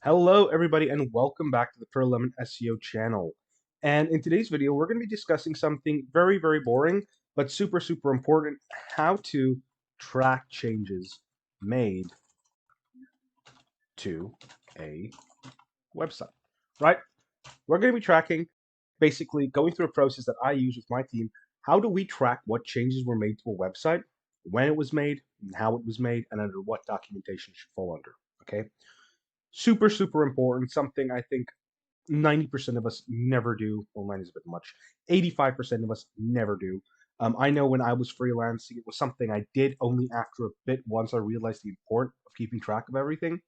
Hello, everybody, and welcome back to the Lemon SEO channel. And in today's video, we're going to be discussing something very, very boring, but super, super important: how to track changes made to a website, right? We're going to be tracking, basically going through a process that I use with my team. How do we track what changes were made to a website, when it was made, and how it was made, and under what documentation it should fall under, okay? Super, super important, something I think 90% of us never do. Well, 90 is a bit much. 85% of us never do. I know when I was freelancing, it was something I did only after a bit once I realized the importance of keeping track of everything.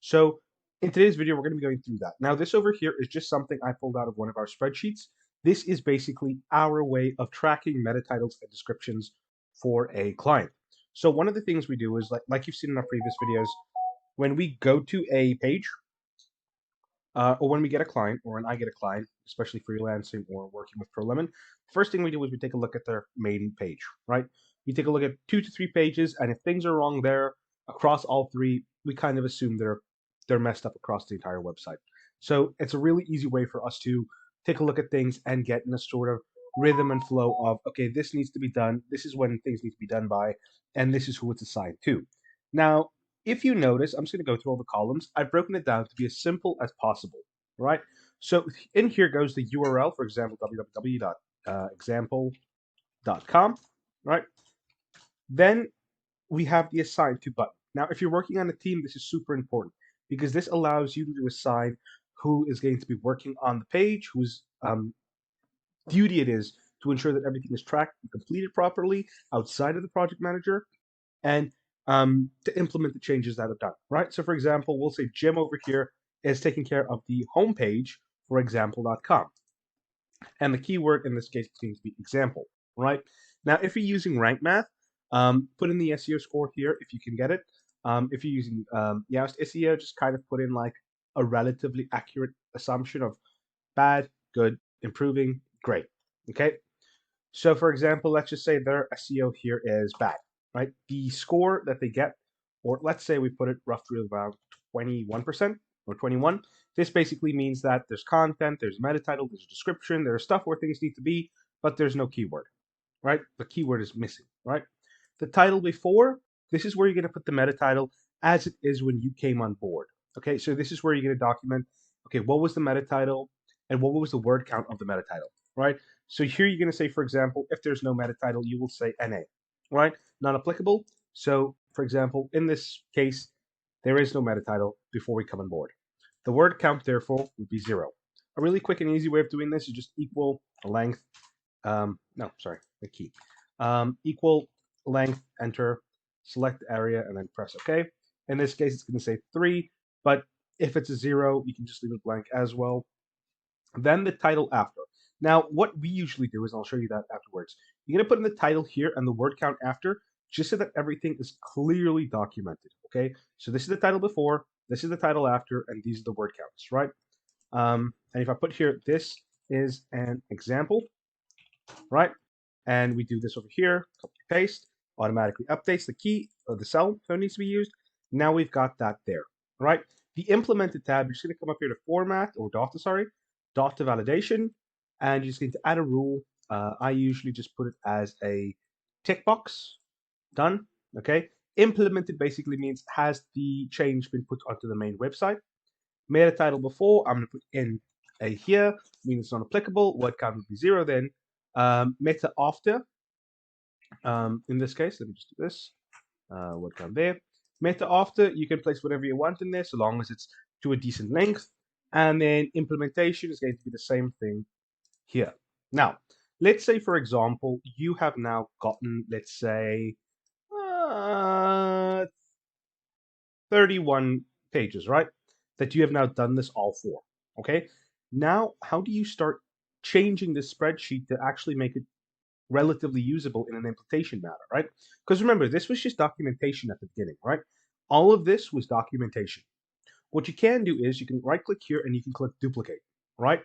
So in today's video, we're going to be going through that. Now, this over here is just something I pulled out of one of our spreadsheets. This is basically our way of tracking meta titles and descriptions for a client. So one of the things we do is, like you've seen in our previous videos, when we go to a page, or when we get a client, or when I get a client, especially freelancing or working with ProLemon, first thing we do is we take a look at their main page, right? We take a look at 2 to 3 pages, and if things are wrong there across all three, we kind of assume they're messed up across the entire website. So it's a really easy way for us to take a look at things and get in a sort of rhythm and flow of, okay, this needs to be done, this is when things need to be done by, and this is who it's assigned to. Now, if you notice, I'm just going to go through all the columns. I've broken it down to be as simple as possible, right? So in here goes the URL, for example, www.example.com, right? Then we have the assign to button. Now, if you're working on a team, this is super important because this allows you to assign who is going to be working on the page, whose duty it is to ensure that everything is tracked and completed properly outside of the project manager, and to implement the changes that are done, right? So for example, we'll say Jim over here is taking care of the homepage for example.com. And the keyword in this case seems to be example, right? Now, if you're using rank math, put in the SEO score here if you can get it. If you're using Yoast SEO, just kind of put in like a relatively accurate assumption of bad, good, improving, great, okay? So for example, let's just say their SEO here is bad, right? The score that they get, or let's say we put it roughly around 21% or 21. This basically means that there's content, there's meta title, there's a description, there's stuff where things need to be, but there's no keyword, right? The keyword is missing, right? The title before, this is where you're going to put the meta title as it is when you came on board. Okay, so this is where you're going to document, okay, what was the meta title and what was the word count of the meta title, right? So here you're going to say, for example, if there's no meta title, you will say NA, right? Not applicable. So, for example, in this case, there is no meta title before we come on board. The word count, therefore, would be 0. A really quick and easy way of doing this is just equal length. No, sorry, the key. Equal length, enter, select area, and then press OK. In this case, it's going to say 3, but if it's a 0, you can just leave it blank as well. Then the title after. Now, what we usually do is, I'll show you that afterwards. You're going to put in the title here and the word count after, just so that everything is clearly documented, okay? So this is the title before, this is the title after, and these are the word counts, right? And if I put here, this is an example, right? And we do this over here, copy paste, automatically updates the key or the cell that needs to be used. Now we've got that there, right? The implemented tab, you're just going to come up here to format, or data, sorry, data validation, and you're just going to add a rule. I usually just put it as a tick box, done, okay? Implemented basically means has the change been put onto the main website. Meta title before, I'm going to put in a here, means it's not applicable. Word count would be 0 then. Meta after, in this case, let me just do this. Word count there. Meta after, you can place whatever you want in there, so long as it's to a decent length. And then implementation is going to be the same thing here. Now, let's say, for example, you have now gotten, let's say, 31 pages, right? That you have now done this all for, okay? Now, how do you start changing this spreadsheet to actually make it relatively usable in an implementation matter, right? Because remember, this was just documentation at the beginning, right? All of this was documentation. What you can do is you can right click here and you can click duplicate, right?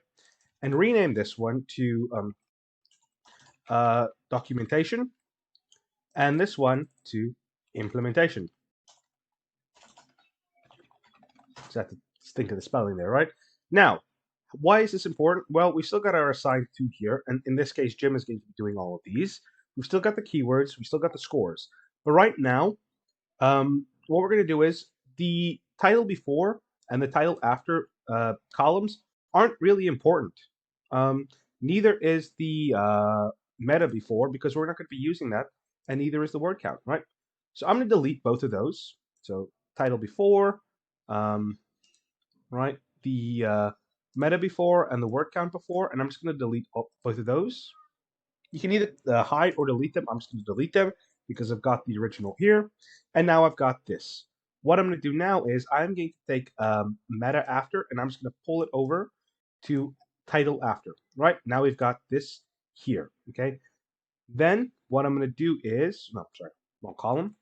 And rename this one to documentation, and this one to implementation. Set the Let's think of the spelling there, right? Now, why is this important? Well, we've still got our assigned to here, and in this case, Jim is going to be doing all of these. We've still got the keywords, we've still got the scores. But right now, what we're going to do is the title before and the title after columns aren't really important. Um, Neither is the meta before because we're not going to be using that, and neither is the word count, right? So I'm going to delete both of those. So title before, um, right? The meta before and the word count before, and I'm just going to delete both of those. You can either hide or delete them. I'm just going to delete them because I've got the original here. And now I've got this. What I'm going to do now is I'm going to take meta after, and I'm just going to pull it over to title after. Right? Now we've got this here. Okay? Then what I'm going to do is, no, sorry, wrong column.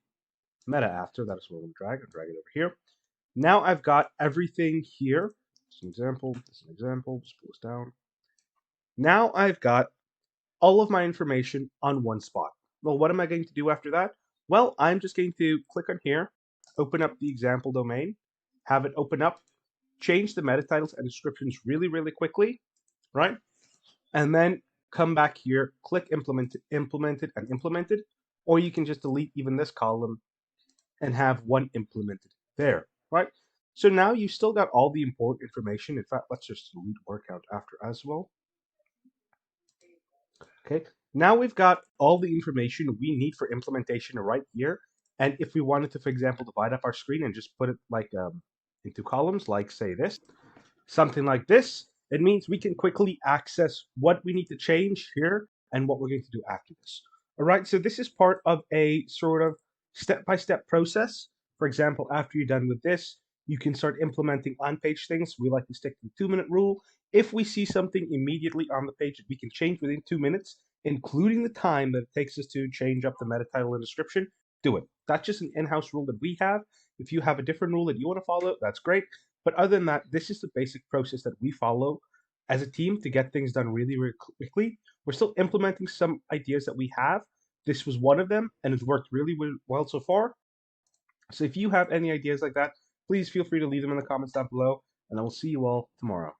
Meta after, that is what I'm going to drag it over here. Now I've got everything here. This is an example, this is an example, just pull this down. Now I've got all of my information on one spot. Well, what am I going to do after that? Well, I'm just going to click on here, open up the example domain, have it open up, change the meta titles and descriptions really, really quickly, right? And then come back here, click implemented, and implemented, or you can just delete even this column and have one implemented there, right? So now you've still got all the important information. In fact, let's just delete word count after as well. Okay, now we've got all the information we need for implementation right here. And if we wanted to, for example, divide up our screen and just put it like into columns, like say this, something like this, it means we can quickly access what we need to change here and what we're going to do after this. All right, so this is part of a sort of step-by-step process. For example, after you're done with this, you can start implementing on-page things. We like to stick to the 2-minute rule. If we see something immediately on the page that we can change within 2 minutes, including the time that it takes us to change up the meta title and description, do it. That's just an in-house rule that we have. If you have a different rule that you want to follow, that's great. But other than that, this is the basic process that we follow as a team to get things done really, really quickly. We're still implementing some ideas that we have. This was one of them, and it's worked really well so far. So if you have any ideas like that, please feel free to leave them in the comments down below, and I will see you all tomorrow.